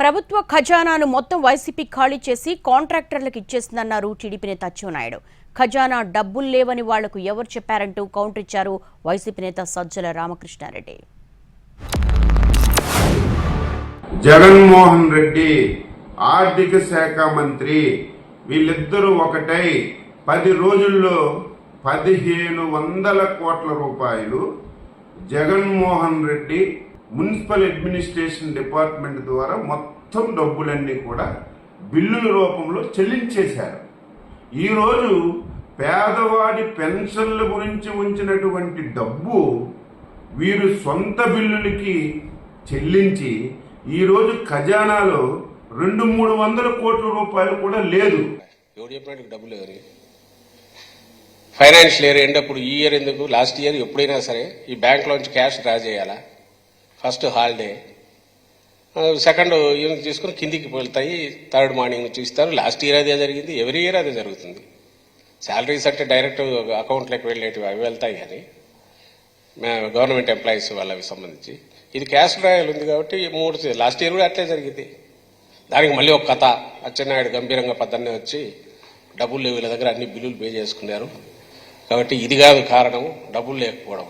ప్రభుత్వ ఖజానాను మొత్తం వైసీపీ ఖాళీ చేసి కాంట్రాక్టర్లకు ఇచ్చేసిందన్నారు టీడీపీ నేత అచ్చెన్నాయుడు. ఖజానా డబ్బులు లేవని వాళ్లకు ఎవరు చెప్పారంటూ కౌంటర్ ఇచ్చారు వైసీపీ నేత సజ్జల రామకృష్ణారెడ్డి. జగన్మోహన్ రెడ్డి ఆర్థిక శాఖ మంత్రి వీళ్ళిద్దరూ ఒకటై 10 రోజుల్లో 1500 కోట్ల రూపాయలు Jaganmohan Reddy municipal administration department ద్వారా మొత్తం డబ్బులన్నీ కూడా బిల్లుల రూపంలో చెల్లించేశారు. ఈరోజు పేదవాడి పెన్షన్ల గురించి ఉంచినటువంటి డబ్బు వీరు సొంత బిల్లులకి చెల్లించి ఈరోజు ఖజానాలో 200-300 కోట్ల రూపాయలు కూడా లేదు. డబ్బులు ఫైనాన్షియల్ ఇయర్ ఎండ్ అప్పుడు ఈ ఇయర్ ఎందుకు, లాస్ట్ ఇయర్ ఎప్పుడైనా సరే ఈ బ్యాంక్లోంచి క్యాష్ డ్రా చేయాలా? ఫస్ట్ హాలిడే, సెకండ్ ఈవినింగ్ తీసుకుని కిందికి వెళ్తాయి, థర్డ్ మార్నింగ్ నుంచి ఇస్తారు. లాస్ట్ ఇయర్ అదే జరిగింది, ఎవ్రీ ఇయర్ అదే జరుగుతుంది. శాలరీస్ అంటే డైరెక్ట్ అకౌంట్లోకి వెళ్ళేటివి అవి వెళ్తాయి, కానీ గవర్నమెంట్ ఎంప్లాయీస్ వాళ్ళకి సంబంధించి ఇది క్యాష్ డ్రాయల్ ఉంది కాబట్టి లాస్ట్ ఇయర్ కూడా అట్లే జరిగింది. దానికి మళ్ళీ ఒక కథ, అచ్చెన్నాయుడు గంభీరంగా పద్దన్నే వచ్చి డబ్బులు లేవు వీళ్ళ దగ్గర, అన్ని బిల్లులు పే చేసుకున్నారు కాబట్టి ఇది కాదు కారణం, డబ్బులు లేకపోవడం.